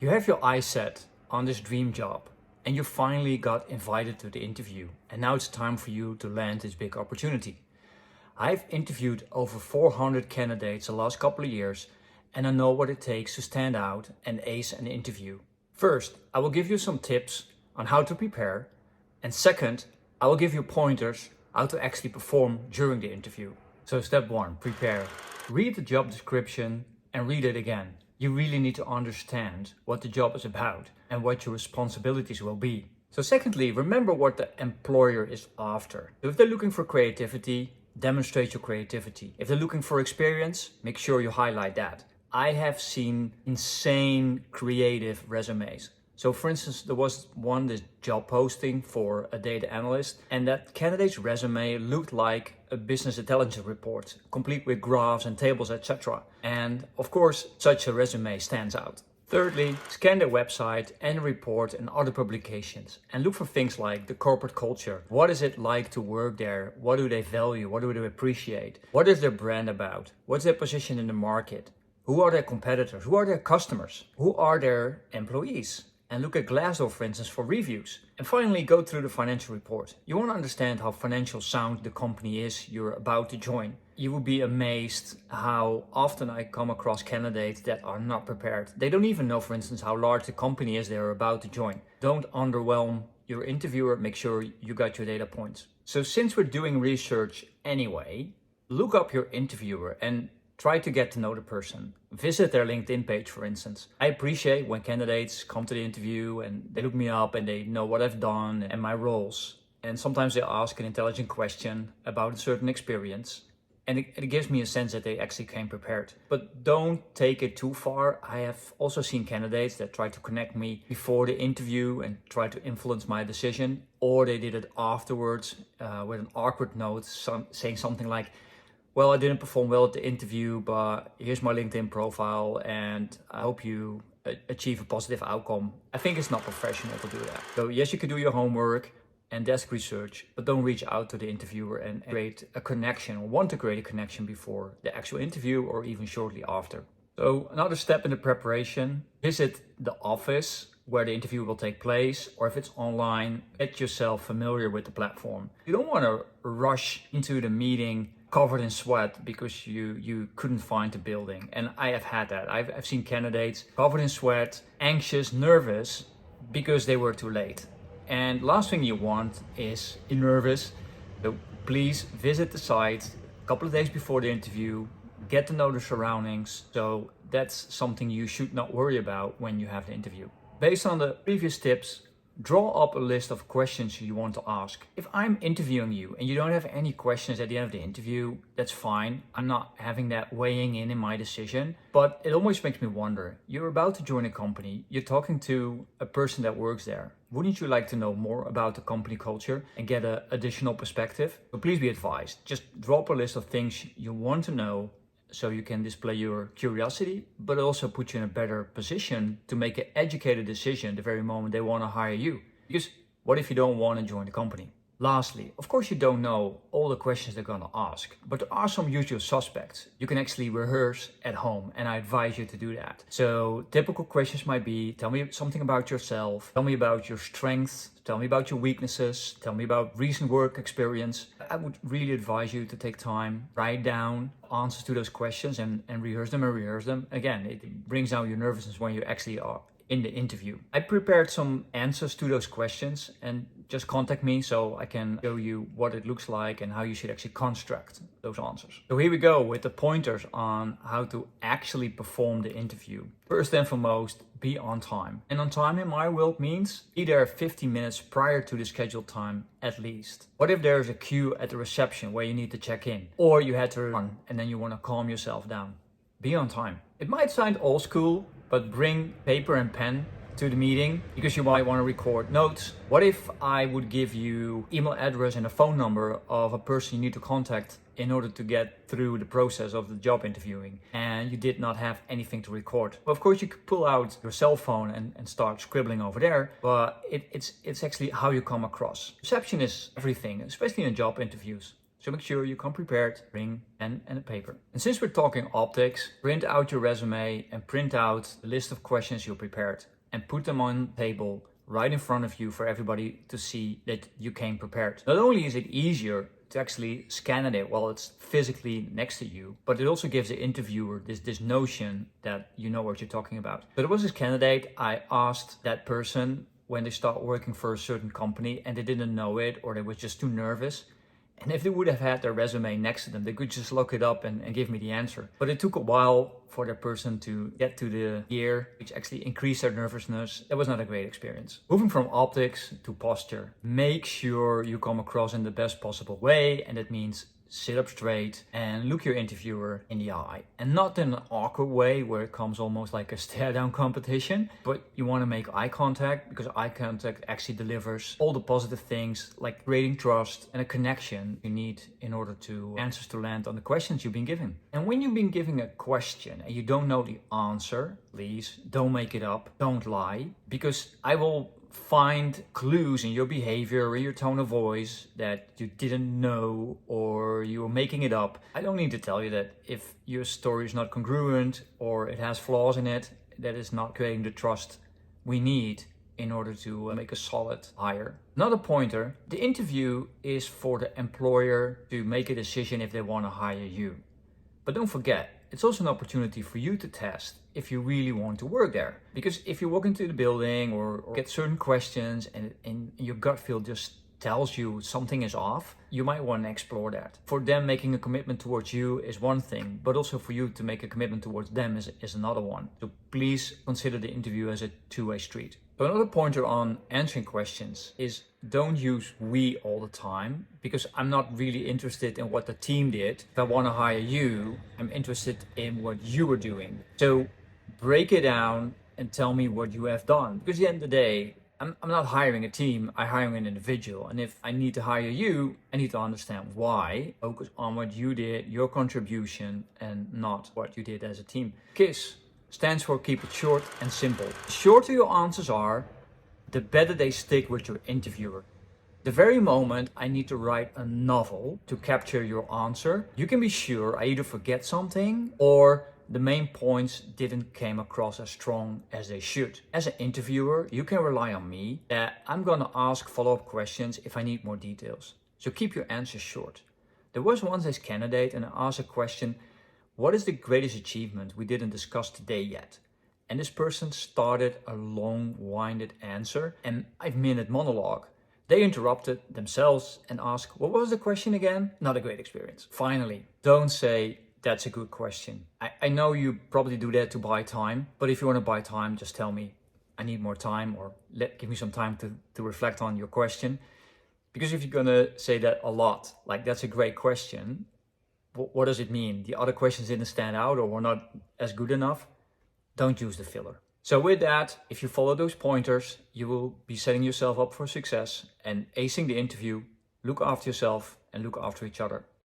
You have your eyes set on this dream job and you finally got invited to the interview, and now it's time for you to land this big opportunity. I've interviewed over 400 candidates the last couple of years, and I know what it takes to stand out and ace an interview. First, I will give you some tips on how to prepare, and second, I will give you pointers how to actually perform during the interview. So step 1, prepare. Read the job description and read it again. You really need to understand what the job is about and what your responsibilities will be. So secondly, remember what the employer is after. So if they're looking for creativity, demonstrate your creativity. If they're looking for experience, make sure you highlight that. I have seen insane creative resumes. So for instance, there was this job posting for a data analyst, and that candidate's resume looked like a business intelligence report, complete with graphs and tables, etc. And of course, such a resume stands out. Thirdly, scan their website and report and other publications and look for things like the corporate culture. What is it like to work there? What do they value? What do they appreciate? What is their brand about? What's their position in the market? Who are their competitors? Who are their customers? Who are their employees? And look at Glassdoor, for instance, for reviews. And finally, go through the financial report. You want to understand how financial sound the company is you're about to join. You will be amazed how often I come across candidates that are not prepared. They don't even know, for instance, how large the company is they're about to join. Don't underwhelm your interviewer. Make sure you got your data points. So since we're doing research anyway, look up your interviewer and try to get to know the person. Visit their LinkedIn page, for instance. I appreciate when candidates come to the interview and they look me up and they know what I've done and my roles. And sometimes they ask an intelligent question about a certain experience. And it gives me a sense that they actually came prepared. But don't take it too far. I have also seen candidates that try to connect me before the interview and try to influence my decision. Or they did it afterwards with an awkward note saying something like, well, I didn't perform well at the interview, but here's my LinkedIn profile and I hope you achieve a positive outcome. I think it's not professional to do that. So yes, you can do your homework and desk research, but don't reach out to the interviewer and create a connection or want to create a connection before the actual interview or even shortly after. So another step in the preparation, visit the office where the interview will take place, or if it's online, get yourself familiar with the platform. You don't want to rush into the meeting covered in sweat because you couldn't find the building. And I have had that. I've seen candidates covered in sweat, anxious, nervous because they were too late. And last thing you want is you're nervous. So please visit the site a couple of days before the interview, get to know the surroundings. So that's something you should not worry about when you have the interview. Based on the previous tips, draw up a list of questions you want to ask. If I'm interviewing you and you don't have any questions at the end of the interview, that's fine. I'm not having that weighing in my decision, but it always makes me wonder. You're about to join a company. You're talking to a person that works there. Wouldn't you like to know more about the company culture and get an additional perspective? So please be advised. Just drop a list of things you want to know so you can display your curiosity, but also put you in a better position to make an educated decision the very moment they want to hire you. Because what if you don't want to join the company? Lastly, of course you don't know all the questions they're going to ask, but there are some usual suspects. You can actually rehearse at home, and I advise you to do that. So typical questions might be, tell me something about yourself, tell me about your strengths, tell me about your weaknesses, tell me about recent work experience. I would really advise you to take time, write down answers to those questions and rehearse them. Again, it brings down your nervousness when you actually are in the interview. I prepared some answers to those questions, and just contact me so I can show you what it looks like and how you should actually construct those answers. So here we go with the pointers on how to actually perform the interview. First and foremost, be on time. And on time in my world means be there 15 minutes prior to the scheduled time at least. What if there's a queue at the reception where you need to check in, or you had to run and then you want to calm yourself down? Be on time. It might sound old school, but bring paper and pen to the meeting because you might want to record notes. What if I would give you email address and a phone number of a person you need to contact in order to get through the process of the job interviewing and you did not have anything to record? Well, of course you could pull out your cell phone and start scribbling over there, but it's actually how you come across. Reception is everything, especially in job interviews. So make sure you come prepared, bring pen and a paper. And since we're talking optics, print out your resume and print out the list of questions you prepared and put them on the table right in front of you for everybody to see that you came prepared. Not only is it easier to actually scan it while it's physically next to you, but it also gives the interviewer this notion that you know what you're talking about. So there was this candidate, I asked that person when they start working for a certain company and they didn't know it or they was just too nervous. And if they would have had their resume next to them, they could just look it up and give me the answer. But it took a while for that person to get to the year, which actually increased their nervousness. That was not a great experience. Moving from optics to posture, make sure you come across in the best possible way. And that means sit up straight and look your interviewer in the eye, and not in an awkward way where it comes almost like a stare down competition, but you want to make eye contact, because eye contact actually delivers all the positive things like creating trust and a connection you need in order to answers to land on the questions you've been given. And when you've been given a question and you don't know the answer, please don't make it up, don't lie, because I will find clues in your behavior or your tone of voice that you didn't know or you were making it up. I don't need to tell you that if your story is not congruent or it has flaws in it, that is not creating the trust we need in order to make a solid hire. Another pointer, the interview is for the employer to make a decision if they want to hire you. But don't forget, it's also an opportunity for you to test if you really want to work there. Because if you walk into the building or get certain questions and your gut feel just tells you something is off, you might want to explore that. For them, making a commitment towards you is one thing, but also for you to make a commitment towards them is another one. So please consider the interview as a two-way street. So another pointer on answering questions is don't use we all the time, because I'm not really interested in what the team did. If I want to hire you, I'm interested in what you were doing. So break it down and tell me what you have done. Because at the end of the day, I'm not hiring a team, I'm hiring an individual. And if I need to hire you, I need to understand why. Focus on what you did, your contribution, and not what you did as a team. KISS stands for keep it short and simple. The shorter your answers are, the better they stick with your interviewer. The very moment I need to write a novel to capture your answer, you can be sure I either forget something or the main points didn't came across as strong as they should. As an interviewer, you can rely on me that I'm gonna ask follow-up questions if I need more details. So keep your answers short. There was once this candidate and I asked a question, what is the greatest achievement we didn't discuss today yet? And this person started a long-winded answer and 5-minute monologue. They interrupted themselves and asked, what was the question again? Not a great experience. Finally, don't say, that's a good question. I know you probably do that to buy time, but if you want to buy time, just tell me, I need more time, or give me some time to reflect on your question. Because if you're gonna say that a lot, like that's a great question, what does it mean? The other questions didn't stand out or were not as good enough? Don't use the filler. So with that, if you follow those pointers, you will be setting yourself up for success and acing the interview. Look after yourself and look after each other.